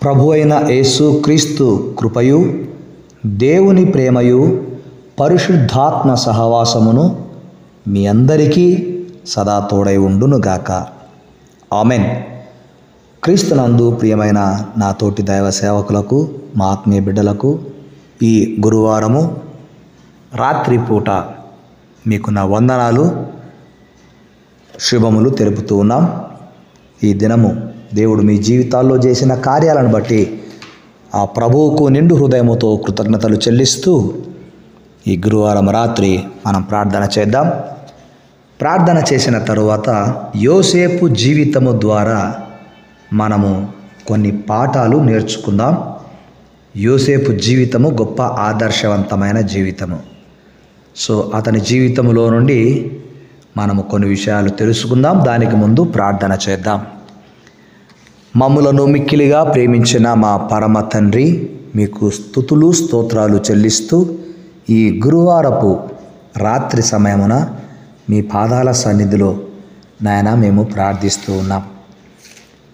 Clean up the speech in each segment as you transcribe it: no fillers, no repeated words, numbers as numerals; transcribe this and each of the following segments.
ప్రభు అయిన యేసు క్రీస్తు కృపయు దేవుని ప్రేమయు పరిశుద్ధాత్మ సహవాసమును మీ అందరికీ సదా తోడై ఉండునుగాక. ఆమెన్. క్రీస్తునందు ప్రియమైన నా తోటి దైవ సేవకులకు, మా ఆత్మీయ బిడ్డలకు ఈ గురువారము రాత్రిపూట మీకు నా వందనాలు, శుభములు తెలుపుతూ ఉన్నాం. ఈ దినము దేవుడు మీ జీవితాల్లో చేసిన కార్యాలను బట్టి ఆ ప్రభువుకు నిండు హృదయముతో కృతజ్ఞతలు చెల్లిస్తూ ఈ గురువారం రాత్రి మనం ప్రార్థన చేద్దాం. ప్రార్థన చేసిన తరువాత యోసేపు జీవితము ద్వారా మనము కొన్ని పాఠాలు నేర్చుకుందాం. యోసేపు జీవితము గొప్ప ఆదర్శవంతమైన జీవితము. సో అతని జీవితంలో నుండి మనము కొన్ని విషయాలు తెలుసుకుందాం. దానికి ముందు ప్రార్థన చేద్దాం. మమ్ములను మిక్కిలిగా ప్రేమించిన మా పరమ తండ్రి, మీకు స్తుతులు స్తోత్రాలు చెల్లిస్తూ ఈ గురువారపు రాత్రి సమయమున మీ పాదాల సన్నిధిలో నాయన మేము ప్రార్థిస్తూ ఉన్నాం.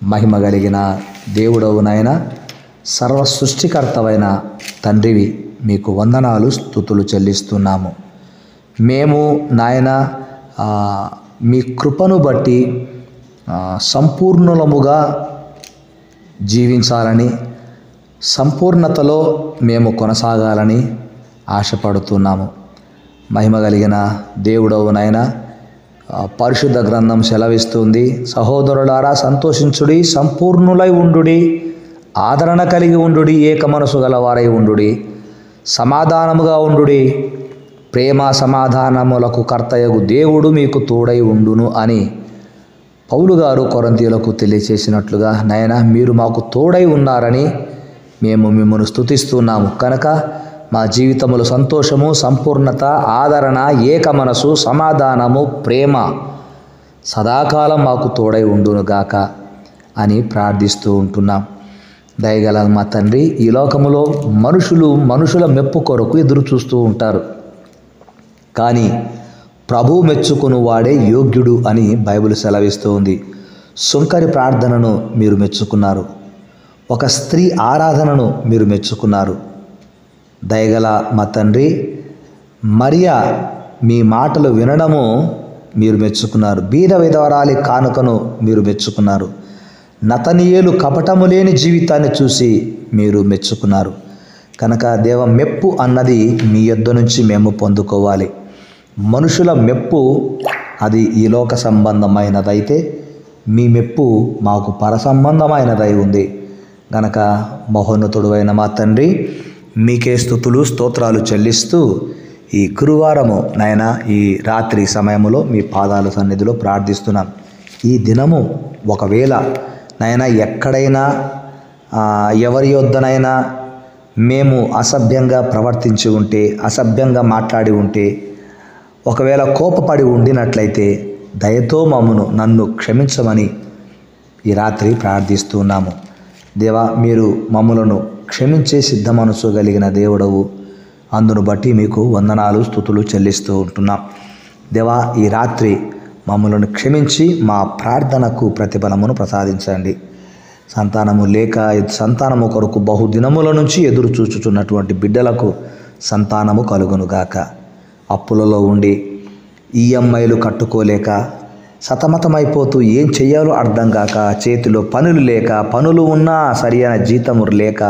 మహిమ కలిగిన దేవుడవు నాయన, సర్వ సృష్టికర్తవైన తండ్రివి, మీకు వందనాలు స్తుతులు చెల్లిస్తున్నాము. మేము నాయన మీ కృపను బట్టి సంపూర్ణులముగా జీవించాలని, సంపూర్ణతలో మేము కొనసాగాలని ఆశపడుతున్నాము. మహిమ కలిగిన దేవుడవు నాయన, పరిశుద్ధ గ్రంథం సెలవిస్తుంది, సహోదరులారా సంతోషించుడి, సంపూర్ణులై ఉండుడి, ఆదరణ కలిగి ఉండుడి, ఏక మనసు గలవారై ఉండుడి, సమాధానముగా ఉండుడి, ప్రేమ సమాధానములకు కర్తయగు దేవుడు మీకు తోడై ఉండును అని పౌలు గారు కొరింథీయులకు తెలియచేసినట్లుగా నాయన, మీరు మాకు తోడై ఉన్నారని మేము మిమ్మల్ని స్తుతిస్తున్నాము. కనుక మా జీవితములో సంతోషము, సంపూర్ణత, ఆదరణ, ఏక మనసు, సమాధానము, ప్రేమ సదాకాలం మాకు తోడై ఉండునుగాక అని ప్రార్థిస్తూ ఉంటున్నాం. దయగల మా తండ్రి, ఈ లోకములో మనుషుల మెప్పు కొరకు ఎదురు చూస్తూ ఉంటారు. కానీ ప్రభు మెచ్చుకుని వాడే యోగ్యుడు అని బైబిల్ సెలవిస్తూ ఉంది. సుంకరి ప్రార్థనను మీరు మెచ్చుకున్నారు. ఒక స్త్రీ ఆరాధనను మీరు మెచ్చుకున్నారు. దయగల మా తండ్రి, మరియా మీ మాటలు వినడము మీరు మెచ్చుకున్నారు. బీద విధవరాలి కానుకను మీరు మెచ్చుకున్నారు. నతనీయేలు కపటము లేని జీవితాన్ని చూసి మీరు మెచ్చుకున్నారు. కనుక దేవ, మెప్పు అన్నది మీ యొద్ద నుంచి మేము పొందుకోవాలి. మనుషుల మెప్పు అది ఈ లోక సంబంధమైనదైతే, మీ మెప్పు మాకు పరసంబంధమైనదై ఉంది. గనక మహోన్నతుడు అయిన మా తండ్రి, మీకే స్తుతులు స్తోత్రాలు చెల్లిస్తూ ఈ గురువారము నాయన ఈ రాత్రి సమయంలో మీ పాదాల సన్నిధిలో ప్రార్థిస్తున్నాం. ఈ దినము ఒకవేళ నాయన ఎక్కడైనా ఎవరి యొద్దనైనా మేము అసభ్యంగా ప్రవర్తించి ఉంటే, అసభ్యంగా మాట్లాడి ఉంటే, ఒకవేళ కోపపడి ఉండినట్లయితే దయతో నన్ను క్షమించమని ఈ రాత్రి ప్రార్థిస్తున్నాము. దేవా, మీరు మమ్ములను క్షమించే సిద్ధ మనసు కలిగిన దేవుడవు. అందును బట్టి మీకు వందనాలు స్తుతులు చెల్లిస్తూ ఉంటున్నాం. దేవా, ఈ రాత్రి మమ్ములను క్షమించి మా ప్రార్థనకు ప్రతిఫలమును ప్రసాదించండి. సంతానము కొరకు బహుదినముల నుంచి ఎదురు చూచుచున్నటువంటి బిడ్డలకు సంతానము కలుగునుగాక. అప్పులలో ఉండి ఈఎంఐలు కట్టుకోలేక సతమతమైపోతూ ఏం చెయ్యాలో అర్థం కాక, చేతిలో పనులు లేక, పనులు ఉన్నా సరైన జీతము లేక,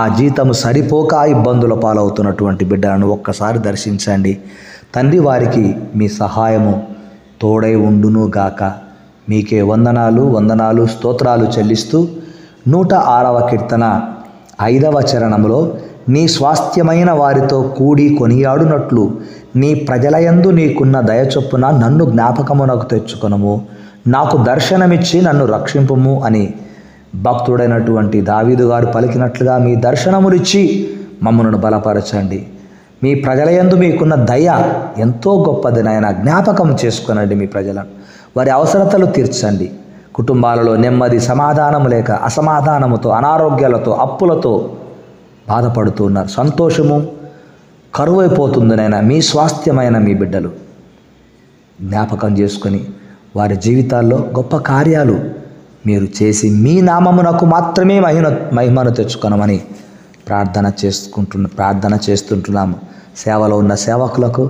ఆ జీతము సరిపోక ఇబ్బందుల పాలవుతున్నటువంటి బిడ్డలను ఒక్కసారి దర్శించండి తండ్రి. వారికి మీ సహాయము తోడై ఉండును గాక. మీకే వందనాలు స్తోత్రాలు చెల్లిస్తూ 106వ కీర్తన 5వ చరణంలో, నీ స్వాస్థ్యమైన వారితో కూడి కొనియాడునట్లు నీ ప్రజలయందు నీకున్న దయచొప్పున నన్ను జ్ఞాపకమునకు తెచ్చుకొనుము, నాకు దర్శనమిచ్చి నన్ను రక్షింపుము అని భక్తుడైనటువంటి దావీదు గారు పలికినట్లుగా మీ దర్శనములిచ్చి మమ్మను బలపరచండి. మీ ప్రజలయందు మీకున్న దయ ఎంతో గొప్పది నాయన. జ్ఞాపకం చేసుకొనండి మీ ప్రజలను, వారి అవసరతలు తీర్చండి. కుటుంబాలలో నెమ్మది, సమాధానం లేక అసమాధానముతో, అనారోగ్యాలతో, అప్పులతో బాధపడుతూ ఉన్నారు. సంతోషము కరువైపోతుంది నాయన. మీ స్వాస్థ్యమైన మీ బిడ్డలు జ్ఞాపకం చేసుకొని వారి జీవితాల్లో గొప్ప కార్యాలు మీరు చేసి మీ నామమునకు మాత్రమే మహిమను తెచ్చుకొనమని ప్రార్థన చేస్తుంటున్నాము. సేవలో ఉన్న సేవకులకు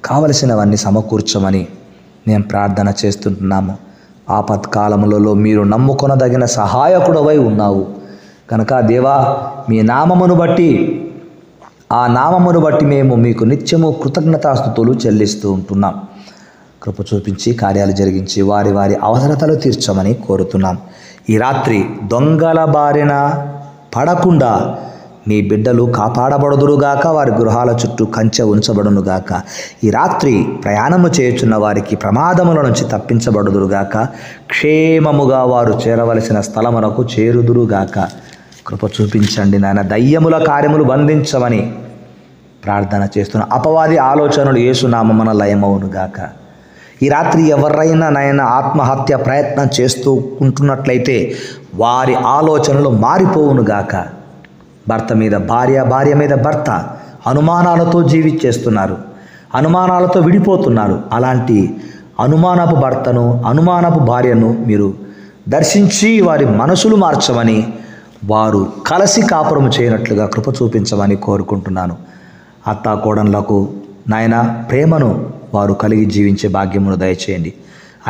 కావలసినవన్నీ సమకూర్చమని మేము ప్రార్థన చేస్తుంటున్నాము. ఆపత్కాలములలో మీరు నమ్ముకొనదగిన సహాయకుడవై ఉన్నావు కనుక దేవా, మీ నామమును బట్టి ఆ నామమును బట్టి మేము మీకు నిత్యము కృతజ్ఞతాస్తుతులు చెల్లిస్తూ ఉంటున్నాం. కృప చూపించి కార్యాలు జరిగించి వారి వారి అవసరతలు తీర్చమని కోరుతున్నాం. ఈ రాత్రి దొంగల బారిన పడకుండా మీ బిడ్డలు కాపాడబడుదురుగాక, వారి గృహాల చుట్టూ కంచె ఉంచబడునుగాక. ఈ రాత్రి ప్రయాణము చేయుచున్న వారికి ప్రమాదముల నుంచి తప్పించబడుదురుగాక, క్షేమముగా వారు చేరవలసిన స్థలమునకు చేరుదురుగాక. కృప చూపించండి నాయన. దయ్యముల కార్యములు బంధించమని ప్రార్థన చేస్తున్న అపవాది ఆలోచనలు యేసునామమున లయమవునుగాక. ఈ రాత్రి ఎవరైనా నాయన ఆత్మహత్య ప్రయత్నం చేస్తూ ఉంటున్నట్లయితే వారి ఆలోచనలు మారిపోవునుగాక. భర్త మీద భార్య, భార్య మీద భర్త అనుమానాలతో జీవించేస్తున్నారు, అనుమానాలతో విడిపోతున్నారు. అలాంటి అనుమానపు భర్తను, అనుమానపు భార్యను మీరు దర్శించి వారి మనసులు మార్చమని, వారు కలిసి కాపురము చేయనట్లుగా కృప చూపించమని కోరుకుంటున్నాను. అత్తాకోడన్లకు నాయన ప్రేమను వారు కలిగి జీవించే భాగ్యమును దయచేయండి.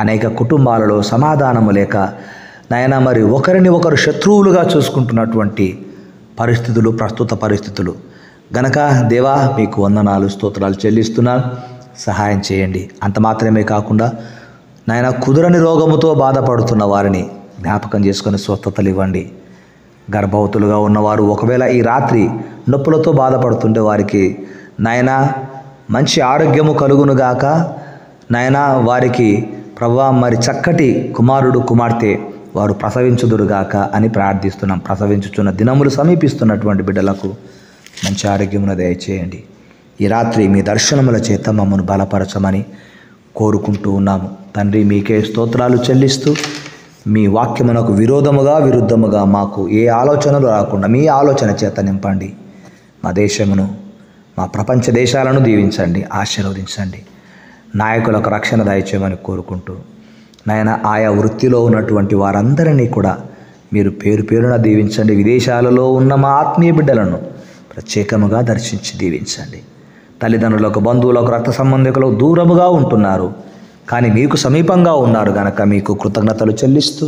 అనేక కుటుంబాలలో సమాధానము లేక నాయన మరి ఒకరిని ఒకరు శత్రువులుగా చూసుకుంటున్నటువంటి పరిస్థితులు, ప్రస్తుత పరిస్థితులు గనక దేవా మీకు వందనాలు, స్తోత్రాలు చెల్లిస్తున్నాను. సహాయం చేయండి. అంత మాత్రమే కాకుండా నాయన కుదురని రోగముతో బాధపడుతున్న వారిని జ్ఞాపకం చేసుకొని స్వస్థతలు ఇవ్వండి. గర్భవతులుగా ఉన్నవారు ఒకవేళ ఈ రాత్రి నొప్పులతో బాధపడుతుంటే వారికి నాయన మంచి ఆరోగ్యము కలుగునుగాక. నాయన వారికి ప్రభువా మరి చక్కటి కుమారుడు, కుమార్తె వారు ప్రసవించుదురుగాక అని ప్రార్థిస్తున్నాం. ప్రసవించుచున్న దినములు సమీపిస్తున్నటువంటి బిడ్డలకు మంచి ఆరోగ్యమును దయచేయండి. ఈ రాత్రి మీ దర్శనముల చేత మమ్మను బలపరచమని కోరుకుంటూ ఉన్నాము. తండ్రి మీకే స్తోత్రాలు చెల్లిస్తూ మీ వాక్యమునకు విరుద్ధముగా మాకు ఏ ఆలోచనలు రాకుండా మీ ఆలోచన చేత నింపండి. మా దేశమును, మా ప్రపంచ దేశాలను దీవించండి, ఆశీర్వదించండి. నాయకులకు రక్షణ దయచేయమని కోరుకుంటూ నాయన ఆయా వృత్తిలో ఉన్నటువంటి వారందరినీ కూడా మీరు పేరు పేరున దీవించండి. విదేశాలలో ఉన్న మా ఆత్మీయ బిడ్డలను ప్రత్యేకముగా దర్శించి దీవించండి. తల్లిదండ్రులకు, బంధువులకు, రక్త సంబంధికులకు దూరముగా ఉంటున్నారు, కానీ మీకు సమీపంగా ఉన్నారు గనక మీకు కృతజ్ఞతలు చెల్లిస్తూ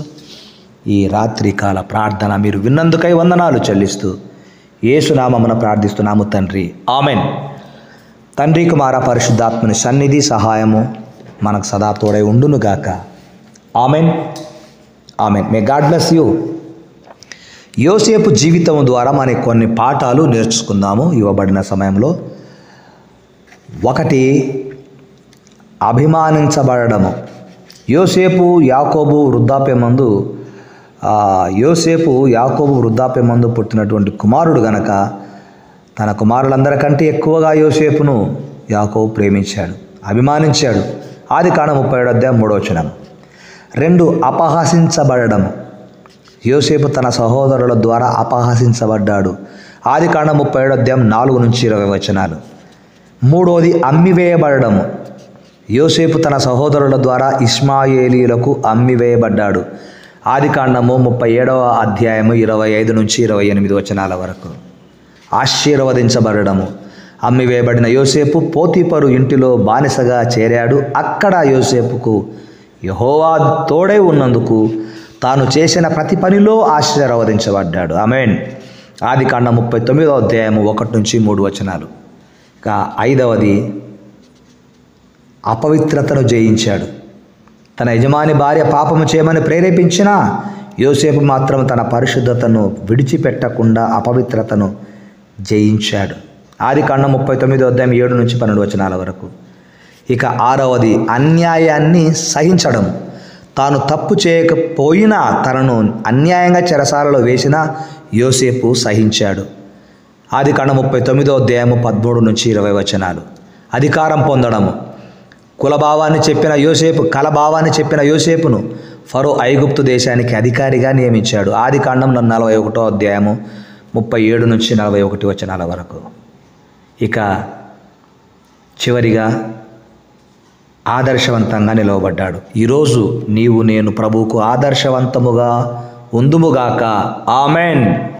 ఈ రాత్రి కాల ప్రార్థన మీరు విన్నందుకై వందనాలు చెల్లిస్తూ యేసునామమున ప్రార్థిస్తున్నాము తండ్రి, ఆమెన్. తండ్రి, కుమార, పరిశుద్ధాత్మని సన్నిధి, సహాయము మనకు సదా తోడై ఉండునుగాక. Amen, amen. May God bless you. యోసేపు జీవితం ద్వారా మనకి కొన్ని పాఠాలు నేర్చుకుందాము ఇవ్వబడిన సమయంలో. ఒకటి, అభిమానించబడము. యోసేపు యాకోబు వృద్ధాప్యమందు పుట్టినటువంటి కుమారుడు గనక తన కుమారులందరికంటే ఎక్కువగా యోసేపును యాకోబు ప్రేమించాడు, అభిమానించాడు. ఆదికాండం 37:3. 2, అపహసించబడము. యోసేపు తన సహోదరుల ద్వారా అపహసించబడ్డాడు. ఆదికాండం 37:4-20. 3, అమ్మివేయబడము. యోసేపు తన సహోదరుల ద్వారా ఇష్మాయేలీలకు అమ్మివేయబడ్డాడు. ఆదికాండము 37:25-28 వరకు. ఆశీర్వదించబడము. అమ్మివేయబడిన యోసేపు పోతీఫరు ఇంటిలో బానిసగా చేరాడు. అక్కడ యోసేపుకు యెహోవా తోడై ఉన్నందుకు తాను చేసిన ప్రతి పనిలో ఆశీర్వదించబడ్డాడు. ఆమేన్. ఆదికాండం 39:1-3. ఇక 5వది, అపవిత్రతను జయించాడు. తన యజమాని భార్య పాపము చేయమని ప్రేరేపించినా యోసేపు మాత్రం తన పరిశుద్ధతను విడిచిపెట్టకుండా అపవిత్రతను జయించాడు. ఆదికాండం 39:7-12 వరకు. ఇక 6వది, అన్యాయాన్ని సహించడం. తాను తప్పు చేయకపోయినా తనను అన్యాయంగా చెరసాలలో వేసిన యోసేపు సహించాడు. ఆదికాండం 39:13-20. అధికారం పొందడము. కలభావాన్ని చెప్పిన యోసేపును ఫరో ఐగుప్తు దేశానికి అధికారిగా నియమించాడు. ఆదికాండం 41:37-41 వరకు. ఇక చివరిగా ఆదర్శవంతంగా నిలవబడ్డాడు. ఈరోజు నీవు నేను ప్రభువుకు ఆదర్శవంతముగా ఉందుముగాక. ఆమెన్.